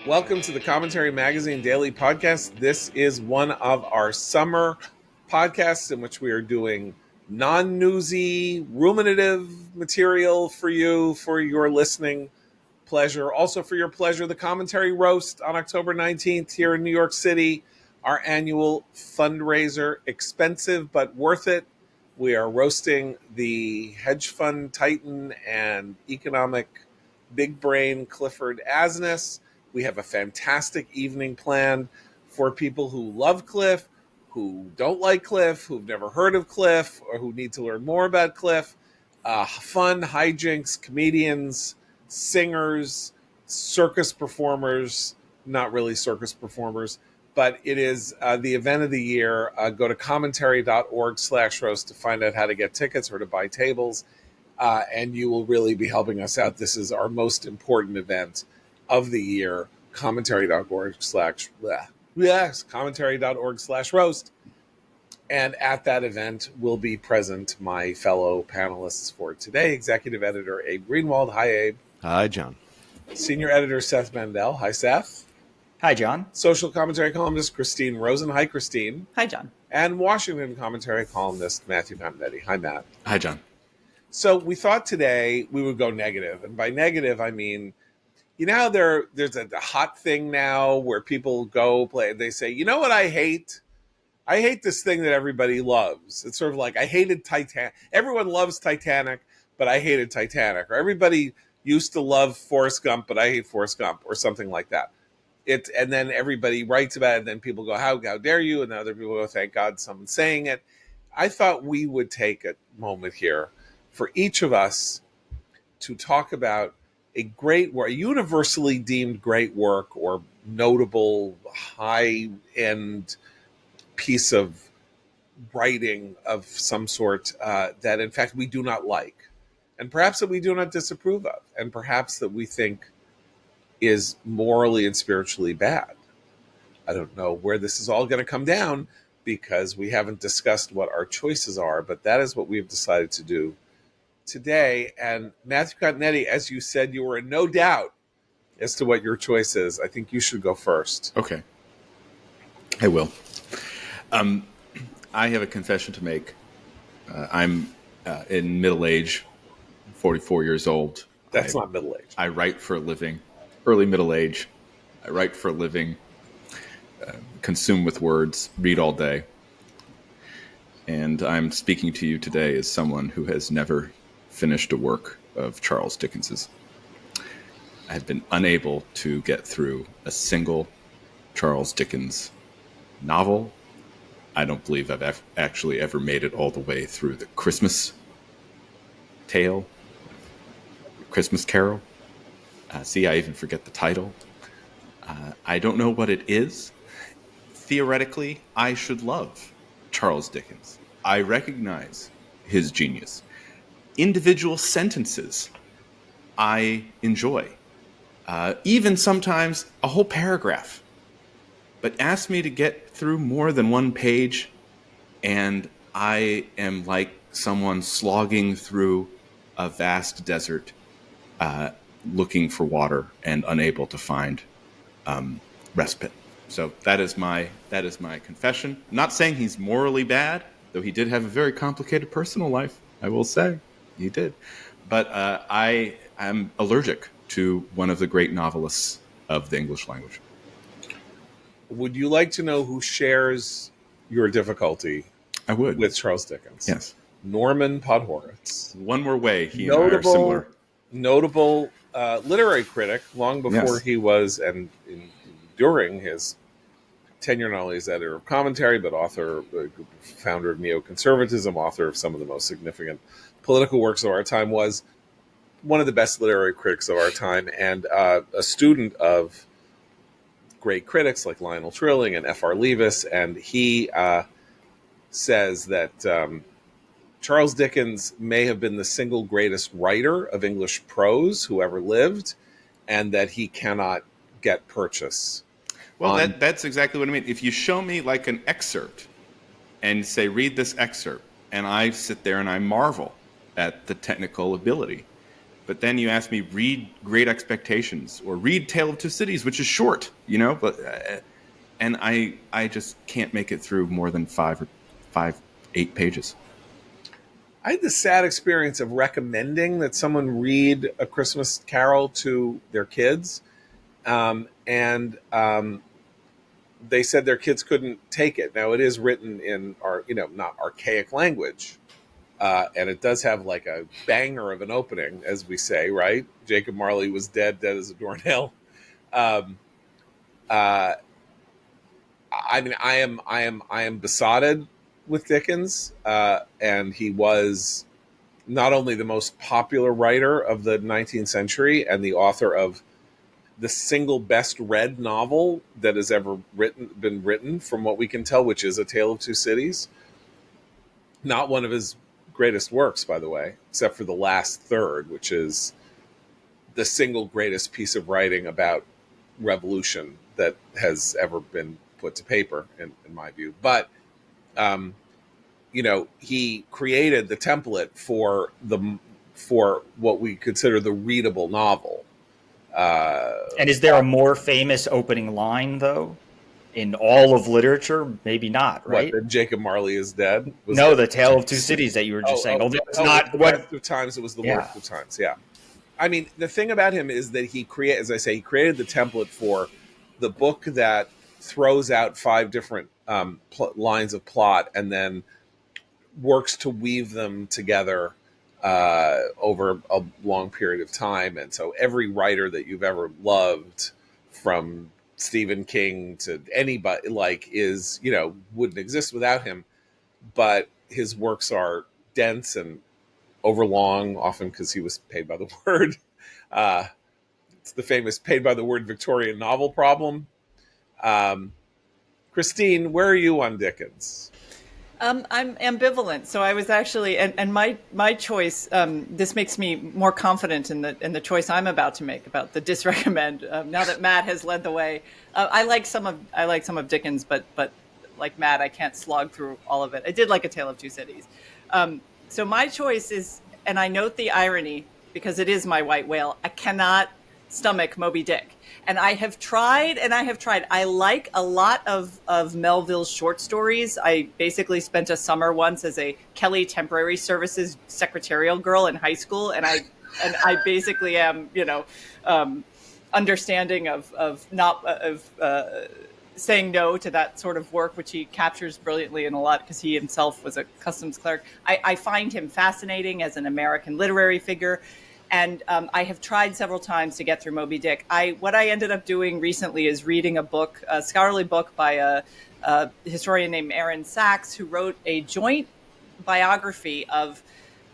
Welcome to the Commentary Magazine Daily Podcast. This is one of our summer podcasts in which we are doing non-newsy, ruminative material for you, for your listening pleasure. Also for your pleasure, the Commentary Roast on October 19th here in New York City, our annual fundraiser, expensive but worth it. We are roasting the hedge fund titan and economic big brain Clifford Asness. We have a fantastic evening planned for people who love Cliff, who don't like Cliff, who've never heard of Cliff, or who need to learn more about Cliff. Fun hijinks, comedians, singers, circus performers, not really circus performers, but it is the event of the year. Go to commentary.org/roast to find out how to get tickets or to buy tables. And you will really be helping us out. This is our most important event of the year. Commentary.org/roast. And at that event will be present my fellow panelists for today. Executive Editor Abe Greenwald. Hi, Abe. Hi, John. Senior Editor Seth Mandel. Hi, Seth. Hi, John. Social commentary columnist Christine Rosen. Hi, Christine. Hi, John. And Washington commentary columnist Matthew Continetti. Hi, Matt. Hi, John. So we thought today we would go negative. And by negative, I mean, you know how there's a hot thing now where people go play, they say, you know what I hate? I hate this thing that everybody loves. It's sort of like, I hated Titanic. Everyone loves Titanic, but I hated Titanic. Or everybody used to love Forrest Gump, but I hate Forrest Gump, or something like that. And then everybody writes about it, and then people go, how dare you? And then other people go, thank God someone's saying it. I thought we would take a moment here for each of us to talk about a great work, a universally deemed great work or notable high-end piece of writing of some sort that, in fact, we do not like, and perhaps that we do not disapprove of, and perhaps that we think is morally and spiritually bad. I don't know where this is all going to come down because we haven't discussed what our choices are, but that is what we've decided to do today. And Matthew Continetti, as you said, you were in no doubt as to what your choice is. I think you should go first. Okay. I will. I have a confession to make. I'm in middle age, 44 years old. That's not middle age. I write for a living. Early middle age. I write for a living. Consume with words. Read all day. And I'm speaking to you today as someone who has never finished a work of Charles Dickens's. I have been unable to get through a single Charles Dickens novel. I don't believe I've actually ever made it all the way through the Christmas tale, Christmas Carol. See, I even forget the title. I don't know what it is. Theoretically, I should love Charles Dickens. I recognize his genius. Individual sentences I enjoy. Even sometimes a whole paragraph. But ask me to get through more than one page, and I am like someone slogging through a vast desert, looking for water and unable to find respite. So that is my confession. I'm not saying he's morally bad, though he did have a very complicated personal life. I will say he did. But I am allergic to one of the great novelists of the English language. Would you like to know who shares your difficulty? I would. With Charles Dickens. Yes. Norman Podhoretz. One more way he and I are similar. Notable literary critic long before he was, and during his tenure not only as editor of commentary, but author, founder of neoconservatism, author of some of the most significant political works of our time, was one of the best literary critics of our time, and a student of great critics like Lionel Trilling and F.R. Leavis. And he says that Charles Dickens may have been the single greatest writer of English prose who ever lived, and that he cannot get purchase. Well, that's exactly what I mean. If you show me like an excerpt and say, read this excerpt, and I sit there and I marvel at the technical ability, But then you ask me, read Great Expectations or read Tale of Two Cities, which is short, you know, but and I just can't make it through more than 8 pages. I had the sad experience of recommending that someone read A Christmas Carol to their kids, and they said their kids couldn't take it. Now, it is written in not archaic language, and it does have like a banger of an opening, as we say, right? Jacob Marley was dead as a doornail. I mean, I am besotted with Dickens, and he was not only the most popular writer of the 19th century and the author of the single best read novel that has ever been written, from what we can tell, which is A Tale of Two Cities. Not one of his greatest works, by the way, except for the last third, which is the single greatest piece of writing about revolution that has ever been put to paper, in my view. But he created the template for what we consider the readable novel. And is there a more famous opening line, though, in all of literature? Maybe not, right? What, that Jacob Marley is dead? No, The Tale of Two Cities that you were just saying. It's not the worst of times. It was the worst of times. Yeah. I mean, the thing about him is that he created the template for the book that throws out 5 different lines of plot and then works to weave them together over a long period of time. And so every writer that you've ever loved, from Stephen King to anybody, wouldn't exist without him. But his works are dense and overlong, often because he was paid by the word. It's the famous paid by the word Victorian novel problem. Christine, where are you on Dickens? I'm ambivalent. So I was actually, and my choice. This makes me more confident in the choice I'm about to make about the disrecommend. Now that Matt has led the way, I like some of Dickens, but like Matt, I can't slog through all of it. I did like A Tale of Two Cities. So my choice is, and I note the irony because it is my white whale. I cannot stomach Moby Dick. And I have tried. I like a lot of Melville's short stories. I basically spent a summer once as a Kelly Temporary Services secretarial girl in high school, and I basically am, understanding of saying no to that sort of work, which he captures brilliantly in a lot because he himself was a customs clerk. I find him fascinating as an American literary figure. And I have tried several times to get through Moby Dick. What I ended up doing recently is reading a scholarly book by a historian named Aaron Sachs, who wrote a joint biography of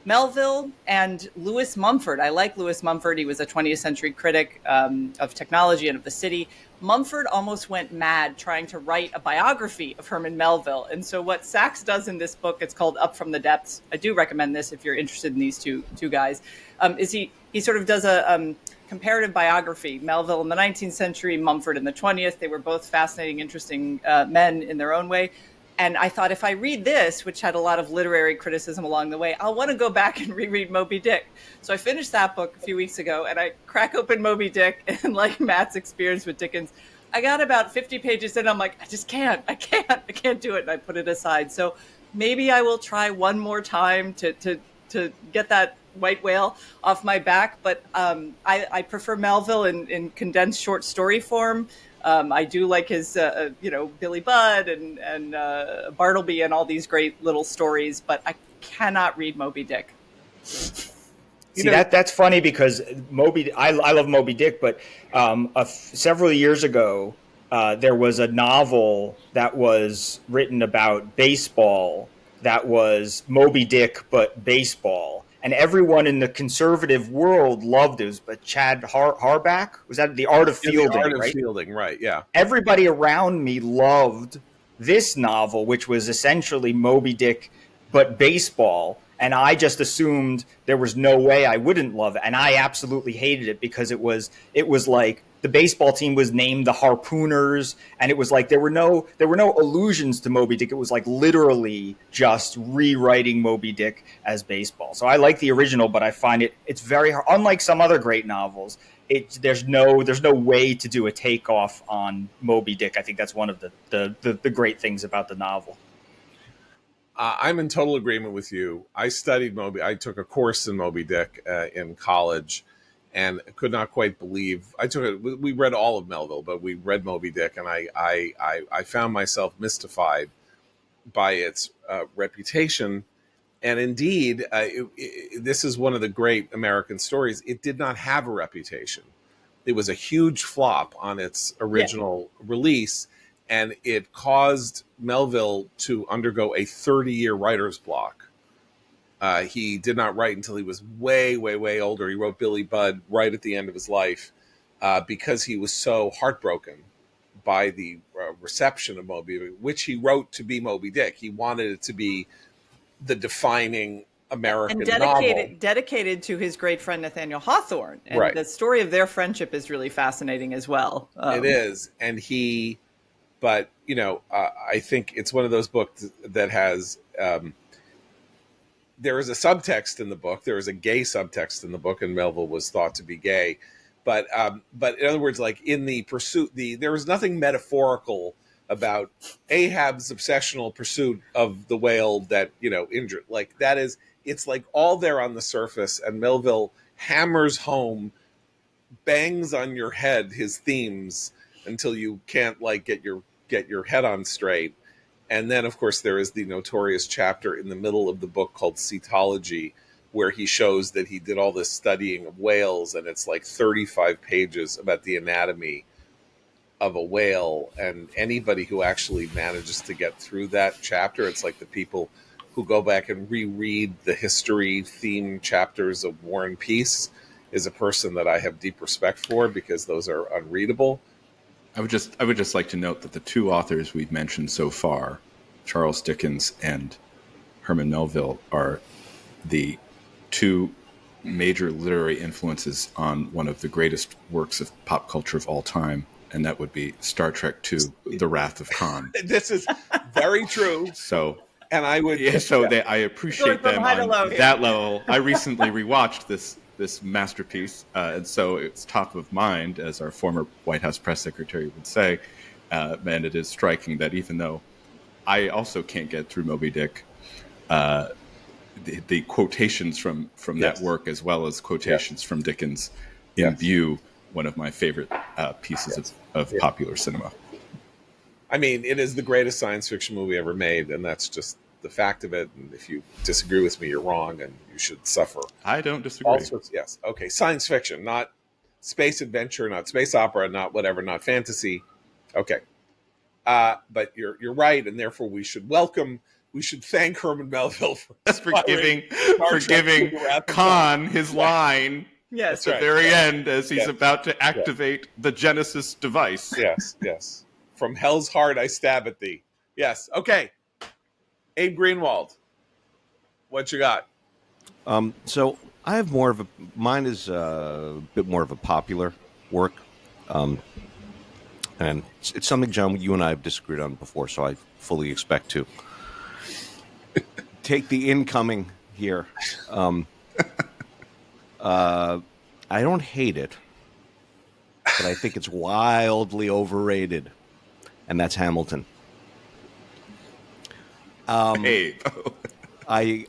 Melville and Lewis Mumford. I like Lewis Mumford. He was a 20th century critic of technology and of the city. Mumford almost went mad trying to write a biography of Herman Melville. And so what Sachs does in this book, it's called Up from the Depths. I do recommend this if you're interested in these two guys. Is he sort of does a comparative biography, Melville in the 19th century, Mumford in the 20th. They were both fascinating, interesting men in their own way. And I thought, if I read this, which had a lot of literary criticism along the way, I'll want to go back and reread Moby Dick. So I finished that book a few weeks ago, and I crack open Moby Dick, and like Matt's experience with Dickens, I got about 50 pages in. I'm like, I can't do it. And I put it aside. So maybe I will try one more time to get that white whale off my back. But I prefer Melville in condensed short story form. I do like his, Billy Budd and Bartleby and all these great little stories, but I cannot read Moby Dick. That's funny because I love Moby Dick, but several years ago, there was a novel that was written about baseball that was Moby Dick, but baseball. And everyone in the conservative world loved it. But Chad Harback, was that The Art of Fielding? The Art of Fielding, right? Yeah. Everybody around me loved this novel, which was essentially Moby Dick, but baseball. And I just assumed there was no way I wouldn't love it. And I absolutely hated it because it was like the baseball team was named the Harpooners, and it was like there were no allusions to Moby Dick. It was like literally just rewriting Moby Dick as baseball. So I like the original, but I find it's very hard. Unlike some other great novels, there's no way to do a takeoff on Moby Dick. I think that's one of the great things about the novel. I'm in total agreement with you. I studied Moby. I took a course in Moby Dick in college, and could not quite believe I took it. We read all of Melville, but we read Moby Dick, and I found myself mystified by its reputation. And indeed, this is one of the great American stories. It did not have a reputation. It was a huge flop on its original release, and it caused Melville to undergo a 30-year writer's block. He did not write until he was way, way, way older. He wrote Billy Budd right at the end of his life because he was so heartbroken by the reception of Moby, which he wrote to be Moby Dick. He wanted it to be the defining American novel. Dedicated to his great friend Nathaniel Hawthorne. And right. The story of their friendship is really fascinating as well. It is. And but, I think it's one of those books that has... there is a subtext in the book. There is a gay subtext in the book, and Melville was thought to be gay. But in other words, like in the pursuit, there was nothing metaphorical about Ahab's obsessional pursuit of the whale that, injured. Like that is, it's like all there on the surface, and Melville hammers home, bangs on your head his themes until you can't get your head on straight. And then, of course, there is the notorious chapter in the middle of the book called Cetology, where he shows that he did all this studying of whales, and it's like 35 pages about the anatomy of a whale. And anybody who actually manages to get through that chapter, it's like the people who go back and reread the history theme chapters of War and Peace is a person that I have deep respect for, because those are unreadable. I would just like to note that the two authors we've mentioned so far, Charles Dickens and Herman Melville, are the two major literary influences on one of the greatest works of pop culture of all time, and that would be Star Trek II: The Wrath of Khan. This is very true. So, and I would, I appreciate them on that level. I recently rewatched this masterpiece, and so it's top of mind, as our former White House press secretary would say. And it is striking that even though I also can't get through Moby Dick, the quotations from that work, as well as quotations from Dickens, imbue one of my favorite pieces of popular cinema. I mean, it is the greatest science fiction movie ever made, and that's just the fact of it. And if you disagree with me, you're wrong, and you should suffer. I don't disagree. Yes. Okay. Science fiction, not space adventure, not space opera, not whatever, not fantasy. Okay. But you're right, and therefore we should thank Herman Melville for giving Khan his line at the very end as he's about to activate the Genesis device. Yes. From hell's heart I stab at thee. Yes. Okay. Abe Greenwald, what you got? So I have mine is a bit more of a popular work. And it's something, John, you and I have disagreed on before, so I fully expect to take the incoming here. I don't hate it, but I think it's wildly overrated, and that's Hamilton. Hey. I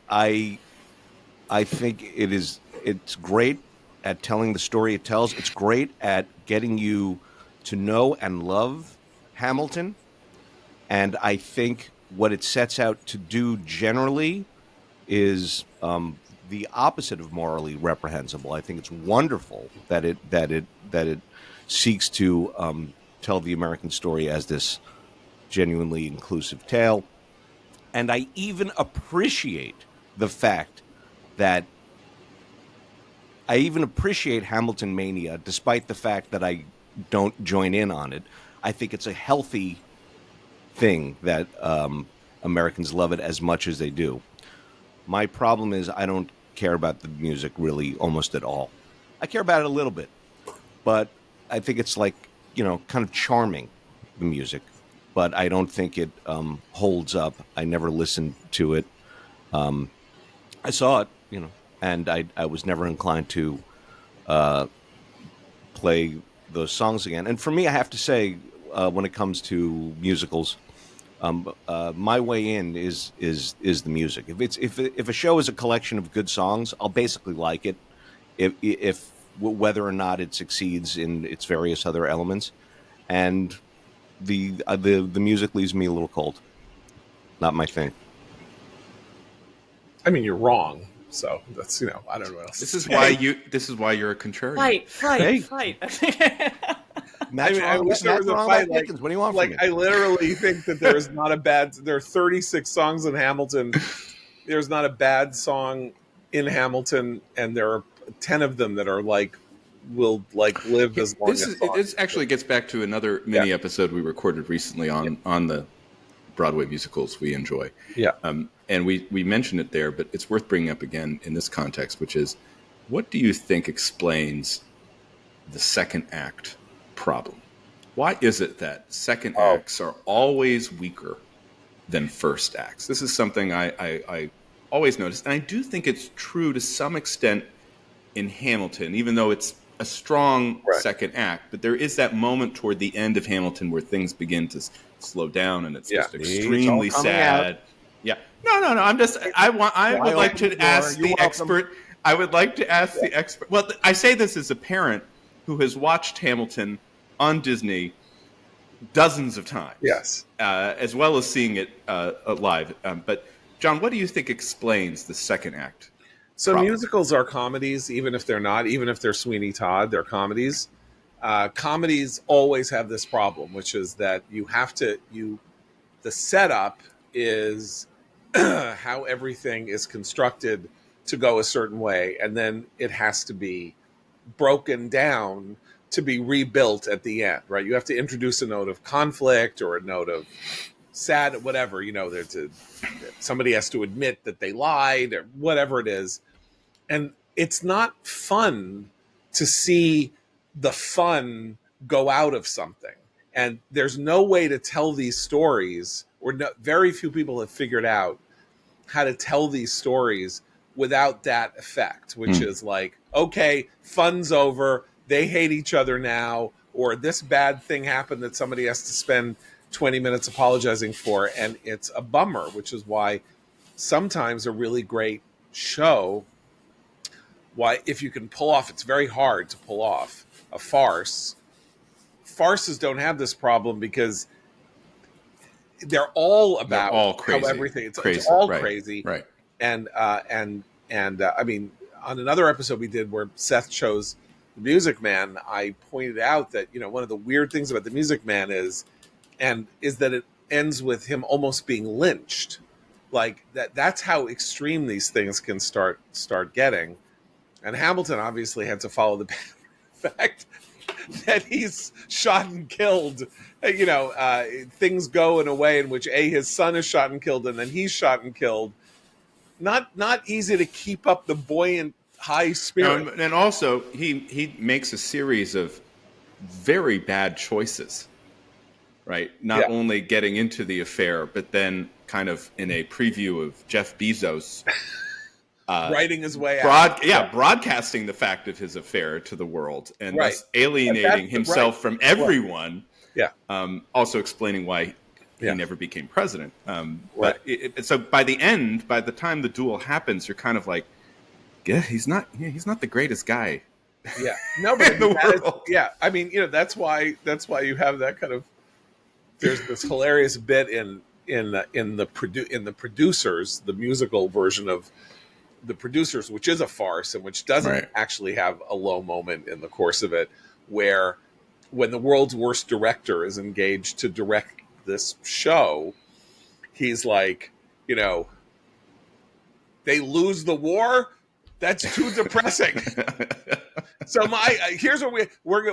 think it's great at telling the story it tells. It's great at getting you to know and love Hamilton. And I think what it sets out to do generally is the opposite of morally reprehensible. I think it's wonderful that it seeks to tell the American story as this genuinely inclusive tale. And I even appreciate the fact that Hamilton mania, despite the fact that I don't join in on it. I think it's a healthy thing that Americans love it as much as they do. My problem is I don't care about the music really almost at all. I care about it a little bit, but I think it's like, kind of charming, the music, but I don't think it holds up. I never listened to it. I saw it, and I was never inclined to play those songs again. And for me, I have to say, when it comes to musicals, my way in is the music. If a show is a collection of good songs, I'll basically like it. If whether or not it succeeds in its various other elements, and the music leaves me a little cold. Not my thing. I mean, you're wrong. So that's, I don't know what else. This is why you're a contrarian. Fight. I wish there was a fight. Like, Dickens. What do you want from me? I literally think that there is not a bad. There are 36 songs in Hamilton. There's not a bad song in Hamilton, and there are 10 of them that are will live as long as. This actually gets back to another mini episode we recorded recently on the Broadway musicals we enjoy. Yeah. And we mentioned it there, but it's worth bringing up again in this context, which is, what do you think explains the second act problem? Why is it that second acts are always weaker than first acts? This is something I always notice. And I do think it's true to some extent in Hamilton, even though it's a strong second act. But there is that moment toward the end of Hamilton where things begin to slow down, and it's just extremely sad. Yeah. No. I would like to ask the expert. I would like to ask the expert. Well, I say this as a parent who has watched Hamilton on Disney dozens of times. Yes. As well as seeing it live. But John, what do you think explains the second act? So musicals are comedies, even if they're not, even if they're Sweeney Todd, they're comedies. Comedies always have this problem, which is that the setup is how everything is constructed to go a certain way, and then it has to be broken down to be rebuilt at the end, right? You have to introduce a note of conflict or a note of sad, whatever, somebody has to admit that they lied or whatever it is. And it's not fun to see the fun go out of something. And there's no way to tell these stories, or very few people have figured out how to tell these stories without that effect, which is like, okay, fun's over, they hate each other now, or this bad thing happened that somebody has to spend 20 minutes apologizing for, and it's a bummer, which is why sometimes a really great show, if you can pull off, it's very hard to pull off a farce. Farces don't have this problem because they're all about crazy. How everything it's all crazy, right? And I mean, on another episode we did where Seth chose The Music Man, I pointed out that one of the weird things about The Music Man is that it ends with him almost being lynched, like that's how extreme these things can start getting. And Hamilton obviously had to follow the fact that he's shot and killed. Things go in a way in which his son is shot and killed, and then he's shot and killed. Not easy to keep up the buoyant high spirit. And also he makes a series of very bad choices, right? Not only getting into the affair, but then kind of in a preview of Jeff Bezos writing his way out. Broadcasting the fact of his affair to the world, and thus alienating himself from everyone. Yeah. Also explaining why he never became president. But so by the time the duel happens, you're kind of like, he's not the greatest guy. Yeah. No, but in the world. I mean, that's why you have that kind of. There's this hilarious bit in the Producers, the musical version of The Producers, which is a farce and which doesn't actually have a low moment in the course of it, where when the world's worst director is engaged to direct this show, he's like, they lose the war. That's too depressing. So here's what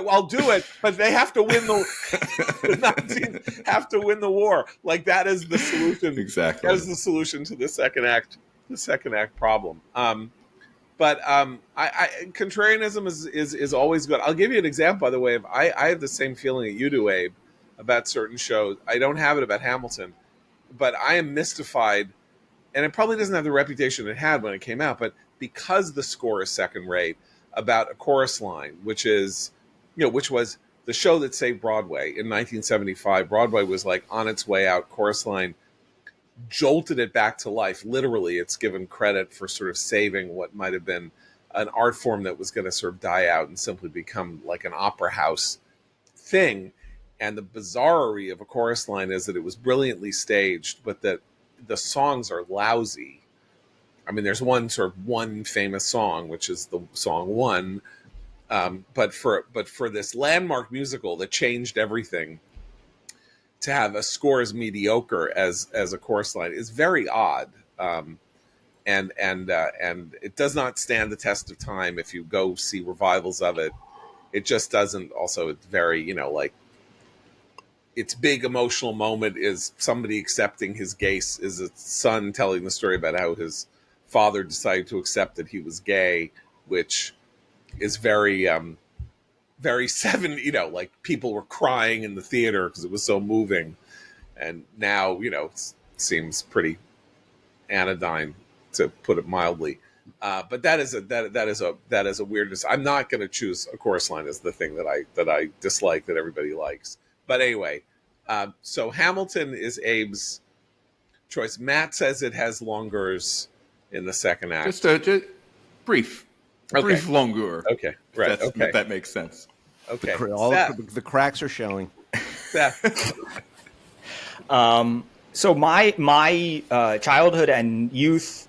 I'll do it, but they have to win the Nazis have to win the war. Like that is the solution. Exactly. That is the solution to the second act the second act problem. But contrarianism is always good. I'll give you an example, by the way. I have the same feeling that you do, Abe, about certain shows. I don't have it about Hamilton, but I am mystified, and it probably doesn't have the reputation it had when it came out, but because the score is second rate, about A Chorus Line, which was the show that saved Broadway in 1975. Broadway was like on its way out. Chorus Line jolted it back to life. Literally, it's given credit for sort of saving what might have been an art form that was going to sort of die out and simply become like an opera house thing. And the bizarrerie of A Chorus Line is that it was brilliantly staged, but that the songs are lousy. I mean, there's one famous song, which is the song One. But for this landmark musical that changed everything, to have a score as mediocre as A Chorus Line is very odd, and it does not stand the test of time. If you go see revivals of it, it just doesn't. Also, it's very like its big emotional moment is somebody accepting his gay, is a son telling the story about how his father decided to accept that he was gay, which is very very like people were crying in the theater because it was so moving, and now it seems pretty anodyne, to put it mildly. But that is a weirdness. I'm not going to choose A Chorus Line as the thing that I dislike that everybody likes. But anyway, so Hamilton is Abe's choice. Matt says it has longers in the second act. Just brief longueur. Okay, right. If that makes sense. Okay, The cracks are showing. So my childhood and youth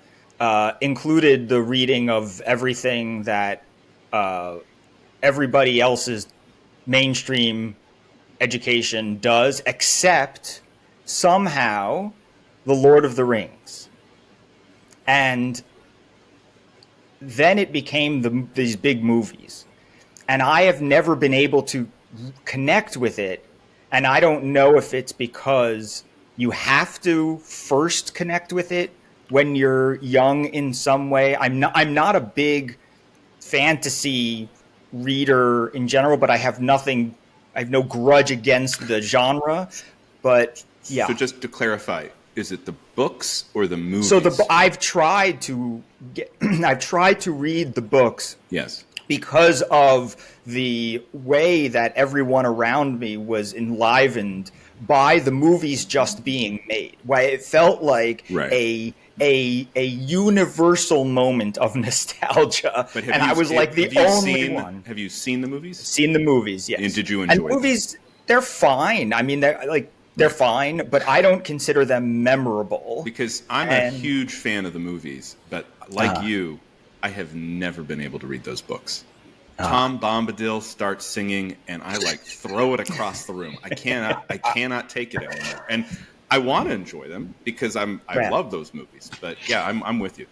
included the reading of everything that everybody else's mainstream education does, except somehow The Lord of the Rings. And then it became these big movies. And I have never been able to connect with it. And I don't know if it's because you have to first connect with it when you're young in some way. I'm not a big fantasy reader in general, but I have no grudge against the genre. But yeah. So just to clarify, is it the books or the movies? So I've tried to read the books. Yes. Because of the way that everyone around me was enlivened by the movies just being made. Why it felt like a universal moment of nostalgia. But and I was like the only one. Have you seen the movies? Seen the movies, yes. And did you enjoy them? And movies, they're fine. I mean, they're fine, but I don't consider them memorable. Because I'm a huge fan of the movies, but like you, I have never been able to read those books. Tom Bombadil starts singing, and I throw it across the room. I cannot take it anymore. And I want to enjoy them because I love those movies. But yeah, I'm with you.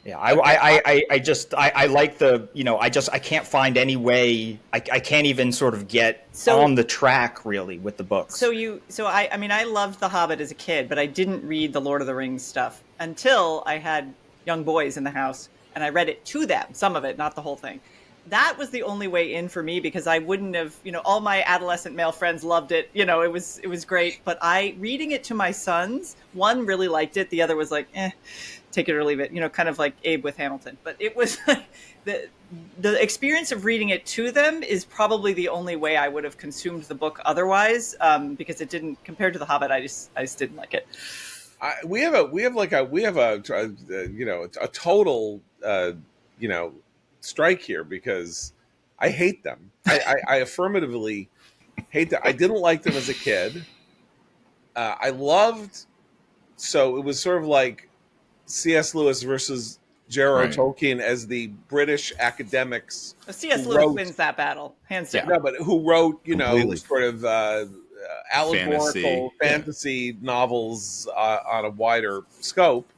Yeah, I like I can't find any way. I can't even sort of get on the track really with the books. I loved The Hobbit as a kid, but I didn't read the Lord of the Rings stuff until I had young boys in the house, and I read it to them, some of it, not the whole thing. That was the only way in for me, because I wouldn't have, all my adolescent male friends loved it. It was great. But reading it to my sons, one really liked it. The other was like, take it or leave it, kind of like Abe with Hamilton. But it was the experience of reading it to them is probably the only way I would have consumed the book otherwise, because it didn't, compared to The Hobbit, I just didn't like it. We have a total strike here, because I hate them. I affirmatively hate them. I didn't like them as a kid. I loved, so it was sort of like C.S. Lewis versus J.R.R. Tolkien as the British academics. C.S. Lewis wins that battle, hands down. No, but who wrote sort of allegorical fantasy novels on a wider scope.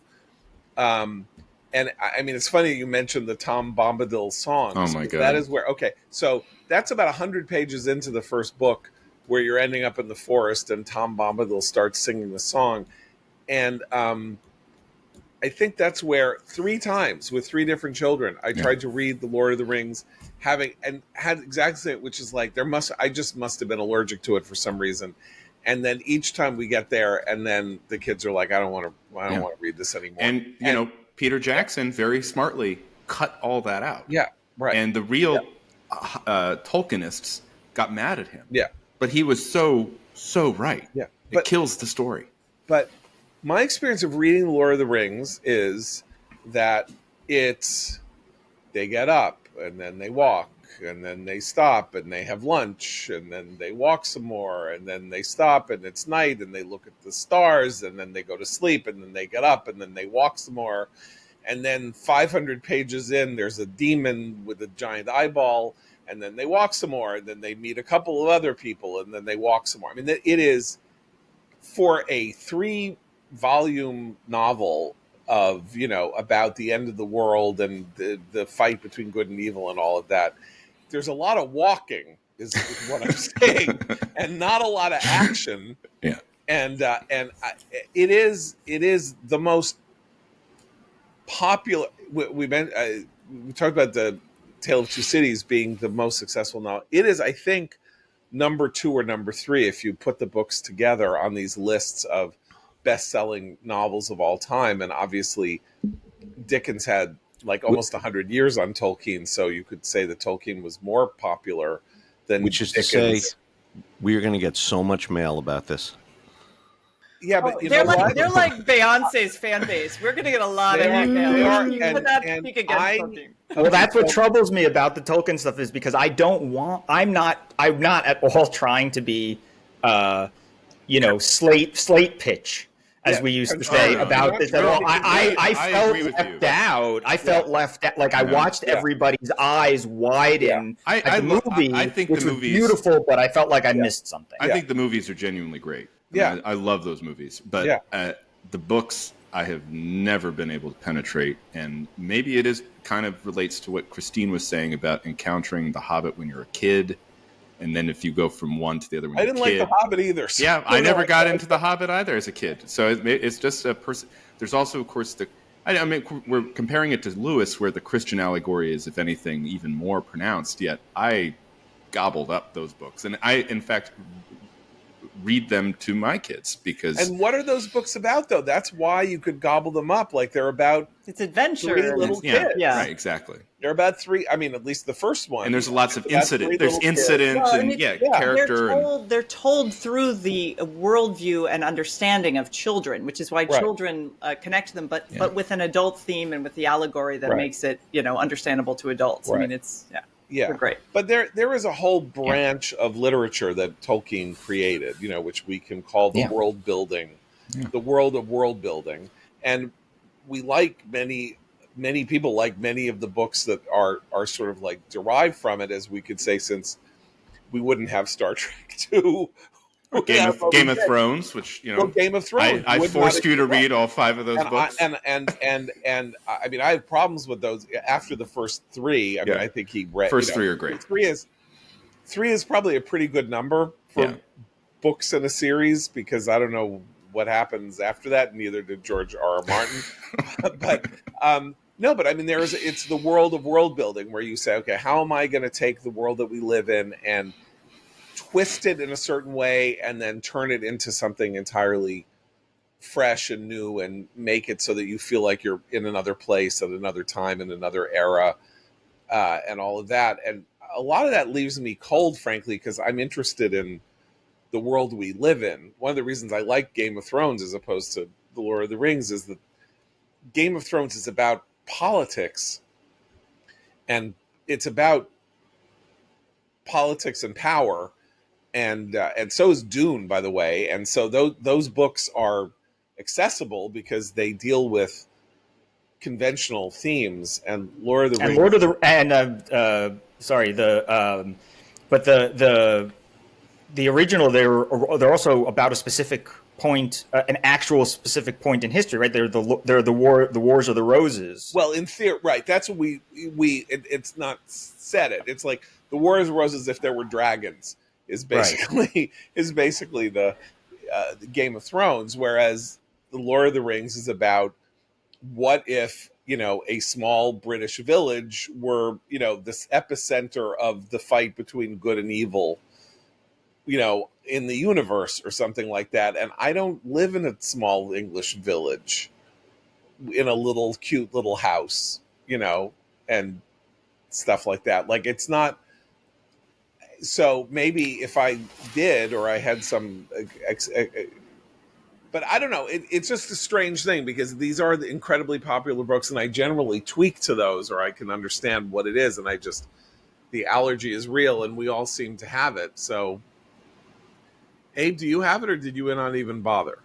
And I mean, it's funny you mentioned the Tom Bombadil songs. Oh my God. That is where, so that's about 100 pages into the first book, where you're ending up in the forest and Tom Bombadil starts singing the song. And I think that's where 3 times with 3 different children, I tried to read The Lord of the Rings, and had exactly the same, which is like I just must have been allergic to it for some reason. And then each time we get there, and then the kids are like, I don't want to read this anymore. And Peter Jackson very smartly cut all that out. Yeah, right. And the real Tolkienists got mad at him. Yeah, but he was so right. Yeah, it kills the story. But my experience of reading The Lord of the Rings is that they get up and then they walk and then they stop and they have lunch and then they walk some more and then they stop and it's night and they look at the stars and then they go to sleep and then they get up and then they walk some more. And then 500 pages in, there's a demon with a giant eyeball, and then they walk some more, and then they meet a couple of other people, and then they walk some more. I mean, it is, for a 3-volume novel of, about the end of the world and the fight between good and evil and all of that, there's a lot of walking, is what I'm saying, and not a lot of action. Yeah. And it is the most popular. We talked about the Tale of Two Cities being the most successful novel. It is, I think, number 2 or number 3 if you put the books together on these lists of best-selling novels of all time. And obviously, Dickens had like almost 100 years on Tolkien, so you could say that Tolkien was more popular than which is Dickens. To say, we are going to get so much mail about this. Yeah, but they're like Beyonce's fan base. We're going to get a lot of email. Well, that's what troubles me about the Tolkien stuff, is because I'm not at all trying to be, slate pitch, as we used to say about this. I felt left out. I felt left out. Like I watched everybody's eyes widen at the movie, I think which the was movies, beautiful, but I felt like I missed something. I think the movies are genuinely great. I love those movies, but the books I have never been able to penetrate, and maybe it is kind of relates to what Christine was saying about encountering The Hobbit when you're a kid, and then if you go from one to the other when you're a kid. I didn't like The Hobbit either. So I never got into The Hobbit either as a kid. So it's just a person. There's also, of course, I mean, we're comparing it to Lewis, where the Christian allegory is, if anything, even more pronounced. Yet I gobbled up those books, and I, in fact, read them to my kids because. And what are those books about, though? That's why you could gobble them up. Like they're about it's adventure. 3 little kids. Yeah, right, exactly. They're about 3. I mean, at least the first one. And there's lots of incident. There's incidents character. They're told through the worldview and understanding of children, which is why children connect to them, but with an adult theme and with the allegory that makes it understandable to adults. Right. I mean, it's they're great. But there is a whole branch of literature that Tolkien created, which we can call the world building, the world of world building, and we like many people like many of the books that are sort of like derived from it, as we could say, since we wouldn't have Star Trek 2. Game of Thrones, which Game of Thrones. I forced you to read all 5 of those books, and I mean, I have problems with those after the first 3. I mean, I think he read first 3 are great. 3 is probably a pretty good number for books in a series, because I don't know what happens after that. Neither did George R.R. Martin, but no. But I mean, it's the world of world building where you say, okay, how am I going to take the world that we live in and twist it in a certain way and then turn it into something entirely fresh and new and make it so that you feel like you're in another place at another time in another era, and all of that. And a lot of that leaves me cold, frankly, because I'm interested in the world we live in. One of the reasons I like Game of Thrones as opposed to The Lord of the Rings is that Game of Thrones is about politics, and it's about politics and power. And so is Dune, by the way. And so those books are accessible because they deal with conventional themes. And Lord of the Rings. The original, they're also about a specific point, an actual specific point in history, right? They're the Wars of the Roses. Well, in theory, right? That's what it's not said it. It's like the Wars of the Roses if there were dragons. Is basically the Game of Thrones, whereas the Lord of the Rings is about what if, a small British village were, this epicenter of the fight between good and evil, in the universe or something like that. And I don't live in a small English village in a little cute little house, and stuff like that. Like, it's not. So maybe if I did, or I had some, but I don't know. It's just a strange thing, because these are the incredibly popular books, and I generally tweak to those, or I can understand what it is, and the allergy is real, and we all seem to have it. So, Abe, do you have it, or did you not even bother?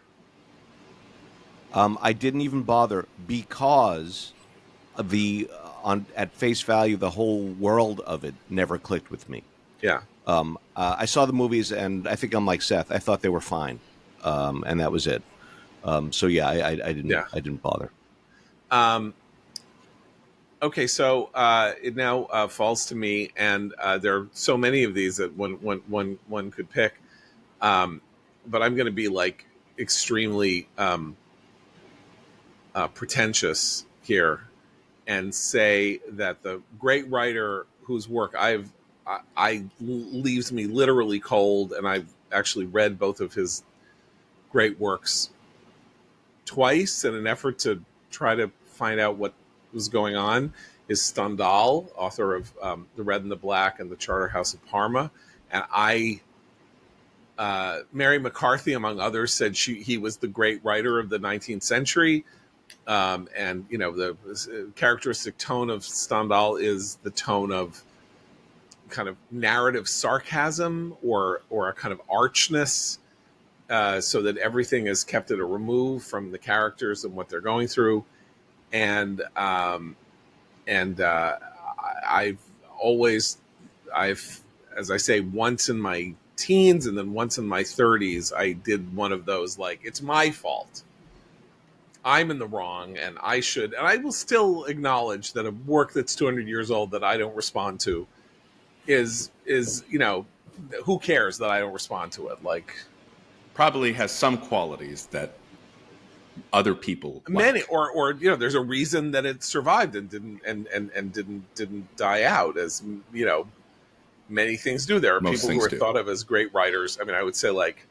I didn't even bother because of at face value, the whole world of it never clicked with me. Yeah. I saw the movies, and I think I'm like Seth. I thought they were fine, and that was it. So yeah, I didn't. Yeah. I didn't bother. Okay, so it now falls to me, and there are so many of these that one could pick, but I'm going to be like extremely pretentious here, and say that the great writer whose work I leaves me literally cold, and I've actually read both of his great works twice in an effort to try to find out what was going on, is Stendhal, author of The Red and the Black and The Charterhouse of Parma. And Mary McCarthy, among others, said he was the great writer of the 19th century. And the characteristic tone of Stendhal is the tone of kind of narrative sarcasm, or a kind of archness, so that everything is kept at a remove from the characters and what they're going through. And I've as I say, once in my teens and then once in my 30s, I did one of those, like, it's my fault, I'm in the wrong, and I will still acknowledge that a work that's 200 years old that I don't respond to is who cares that I don't respond to it? Like, Probably has some qualities that other people many, like. or there's a reason that it survived and didn't die out, as many things do. There are Most people who things are do. thought of as great writers. I mean, I would say, like,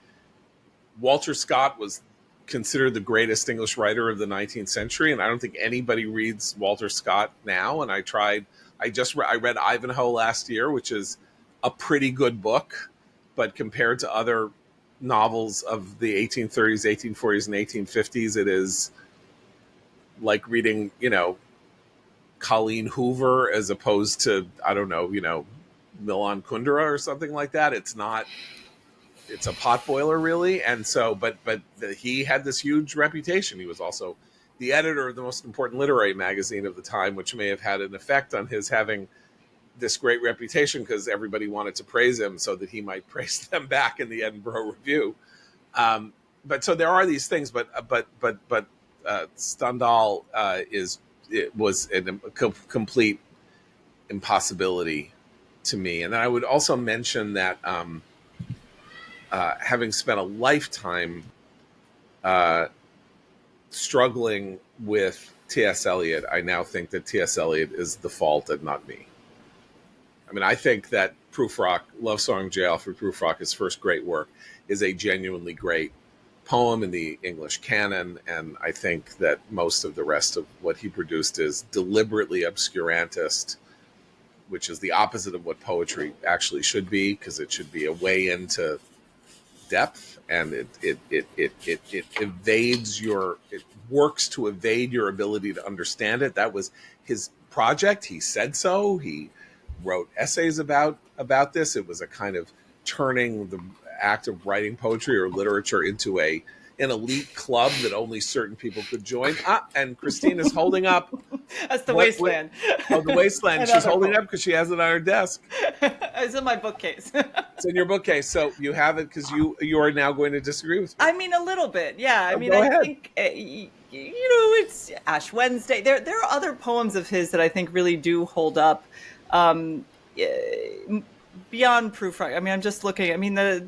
Walter Scott was considered the greatest English writer of the 19th century, and I don't think anybody reads Walter Scott now. And I read Ivanhoe last year, which is a pretty good book, but compared to other novels of the 1830s, 1840s, and 1850s, it is like reading, Colleen Hoover as opposed to, I don't know, Milan Kundera or something like that. It's a potboiler, really. And so, but he had this huge reputation. He was also the editor of the most important literary magazine of the time, which may have had an effect on his having this great reputation, because everybody wanted to praise him so that he might praise them back in the Edinburgh Review. But so there are these things, but Stendhal was a complete impossibility to me. And then I would also mention that having spent a lifetime struggling with T.S. Eliot, I now think that T.S. Eliot is the fault and not me. I mean, I think that Prufrock, Love Song J. Alfred Prufrock, his first great work, is a genuinely great poem in the English canon, and I think that most of the rest of what he produced is deliberately obscurantist, which is the opposite of what poetry actually should be, because it should be a way into depth, and it works to evade your ability to understand it. That was his project. He said so. He wrote essays about this. It was a kind of turning the act of writing poetry or literature into an elite club that only certain people could join. And Christine is holding up. That's the Wasteland. Oh, the Wasteland. She's holding it up because she has it on her desk. It's in my bookcase. It's in your bookcase, so you have it because you are now going to disagree with me. I mean, a little bit, yeah. I mean, go I ahead. think it's Ash Wednesday. There are other poems of his that I think really do hold up. Beyond Prufrock. I mean, I'm just looking. I mean, I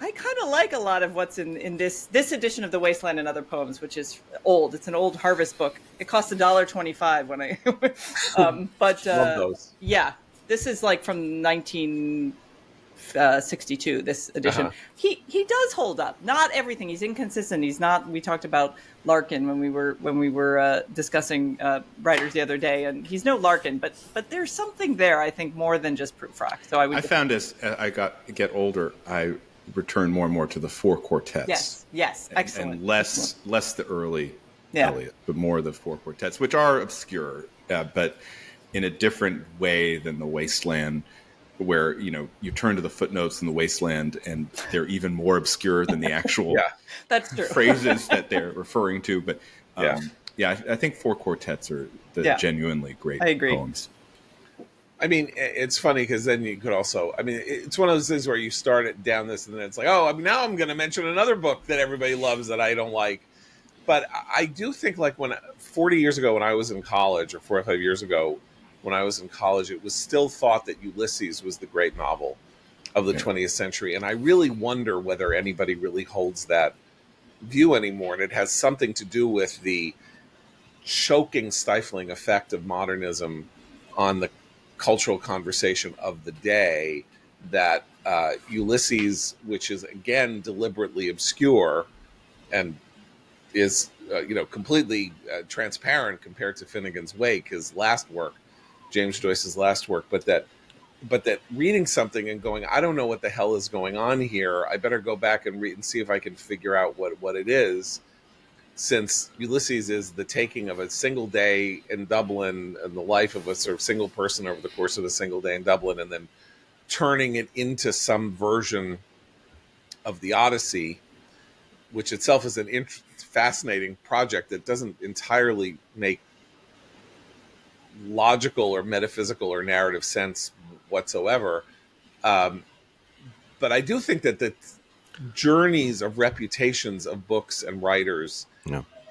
I kind of like a lot of what's in this edition of The Wasteland and Other Poems, which is old. It's an old Harvest book. It costs $1.25 when I, but Love those. yeah, this is like from 1962. This edition, he does hold up. Not everything. He's inconsistent. He's not. We talked about Larkin when we were discussing writers the other day, and he's no Larkin, but there's something there. I think more than just Prufrock. So I found as I get older, I return more and more to the four quartets. Yes, excellent. And less the early Eliot, but more the four quartets, which are obscure, but in a different way than The Wasteland, where you turn to the footnotes in The Wasteland and they're even more obscure than the actual that's true. phrases that they're referring to. But I think four quartets are the genuinely great poems. I mean, it's funny because then you could also, I mean, it's one of those things where you start it down this and then it's like, oh, I mean, now I'm going to mention another book that everybody loves that I don't like. But I do think like 40 years ago when I was in college, or 4 or 5 years ago when I was in college, it was still thought that Ulysses was the great novel of the 20th century. And I really wonder whether anybody really holds that view anymore. And it has something to do with the choking, stifling effect of modernism on the cultural conversation of the day, that Ulysses, which is again deliberately obscure and is completely transparent compared to Finnegan's Wake, his last work, James Joyce's last work, but that reading something and going, I don't know what the hell is going on here, I better go back and read and see if I can figure out what it is, since Ulysses is the taking of a single day in Dublin and the life of a sort of single person over the course of a single day in Dublin, and then turning it into some version of the Odyssey, which itself is an fascinating project that doesn't entirely make logical or metaphysical or narrative sense whatsoever. But I do think that the journeys of reputations of books and writers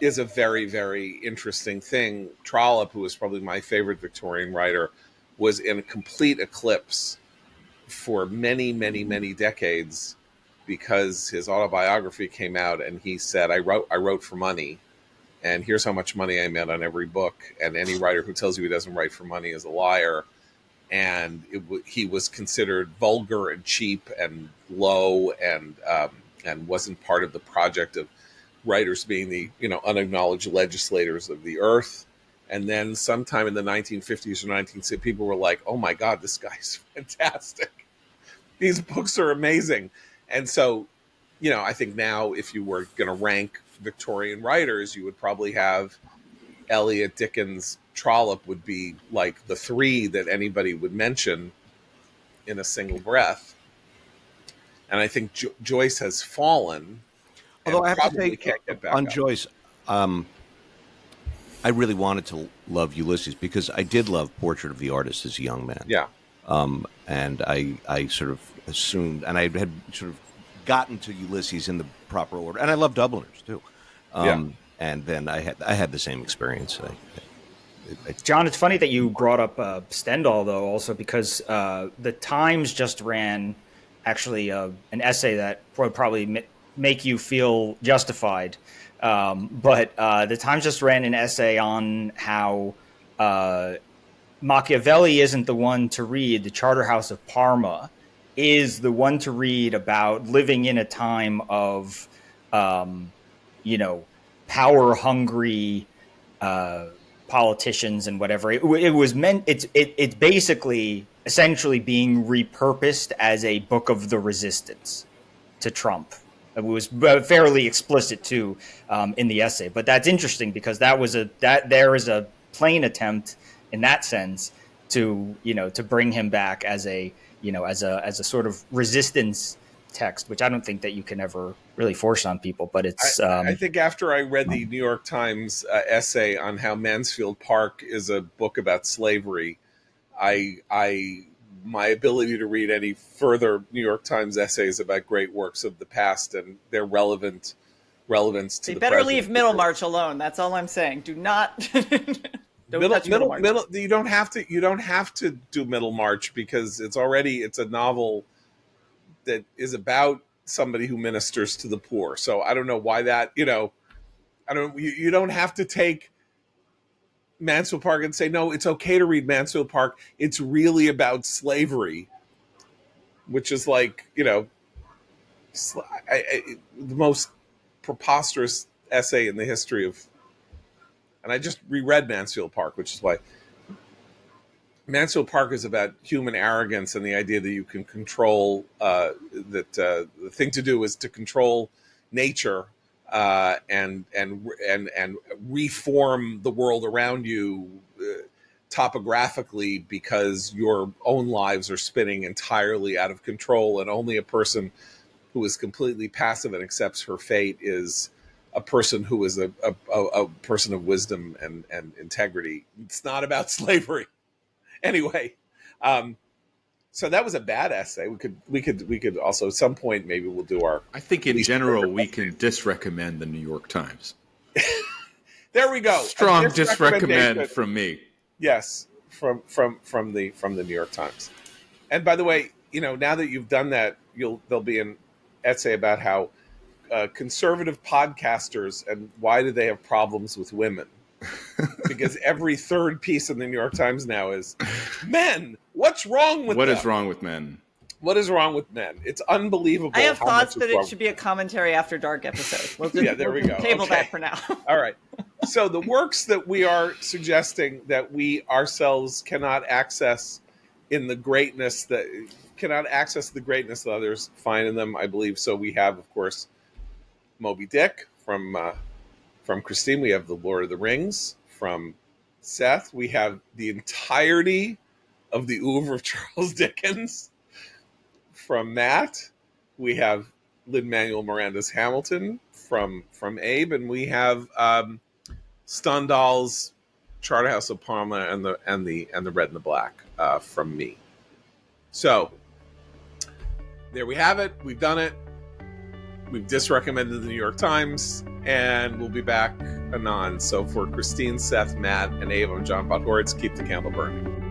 is a very, very interesting thing. Trollope, who was probably my favorite Victorian writer, was in a complete eclipse for many, many, many decades because his autobiography came out and he said, I wrote for money, and here's how much money I made on every book, and any writer who tells you he doesn't write for money is a liar. And he was considered vulgar and cheap and low, and wasn't part of the project of writers being the unacknowledged legislators of the earth. And then sometime in the 1950s or 1960s, people were like, oh my God, this guy's fantastic. These books are amazing. And so, I think now if you were going to rank Victorian writers, you would probably have Eliot, Dickens, Trollope would be like the three that anybody would mention in a single breath. And I think Joyce has fallen. Although I have to say, can't get back on up. Joyce, I really wanted to love Ulysses because I did love Portrait of the Artist as a young man. Yeah. And I sort of assumed, and I had sort of gotten to Ulysses in the proper order. And I love Dubliners, too. And then I had the same experience. John, it's funny that you brought up Stendhal, though, also because the Times just ran actually an essay that would probably make you feel justified. But the Times just ran an essay on how Machiavelli isn't the one to read. The Charterhouse of Parma is the one to read about living in a time of, power-hungry politicians and whatever. It was meant. It's basically essentially being repurposed as a book of the resistance to Trump. It was fairly explicit too in the essay, but that's interesting because there is a plain attempt in that sense to bring him back as a sort of resistance text, which I don't think that you can ever really force on people. But it's I think after I read the New York Times essay on how Mansfield Park is a book about slavery, my ability to read any further New York Times essays about great works of the past and their relevance to they the better present. leave Middlemarch alone. That's all I'm saying. Do not don't touch Middlemarch. You don't have to do Middlemarch because it's a novel that is about somebody who ministers to the poor. So I don't know why that, you don't have to take Mansfield Park and say, no, it's okay to read Mansfield Park. It's really about slavery, which is like, the most preposterous essay in the history of, and I just reread Mansfield Park, which is why Mansfield Park is about human arrogance and the idea that you can control, the thing to do is to control nature and reform the world around you topographically, because your own lives are spinning entirely out of control, and only a person who is completely passive and accepts her fate is a person who is a person of wisdom and integrity. It's not about slavery. Anyway, so that was a bad essay. We could also at some point maybe we'll do our. I think in general we can disrecommend the New York Times. There we go. Strong disrecommend from me. Yes, from the New York Times. And by the way, now that you've done that, there'll be an essay about how conservative podcasters and why do they have problems with women. Because every third piece in the New York Times now is men. What's wrong with them? What is wrong with men? What is wrong with men? It's unbelievable. I have thoughts, but it should be a commentary after dark episode. We'll just, there we go. Table that for now. All right. So the works that we are suggesting that we ourselves cannot access in the greatness that others find in them, I believe. So we have, of course, Moby Dick from Christine. We have The Lord of the Rings from Seth. We have the entirety of the oeuvre of Charles Dickens from Matt. We have Lin-Manuel Miranda's Hamilton from Abe, and we have Stendhal's Charterhouse of Parma and the Red and the Black from me. So there we have it. We've done it. We've disrecommended the New York Times, and we'll be back anon. So for Christine, Seth, Matt, and Abe, I'm John Podhoretz. Keep the candle burning.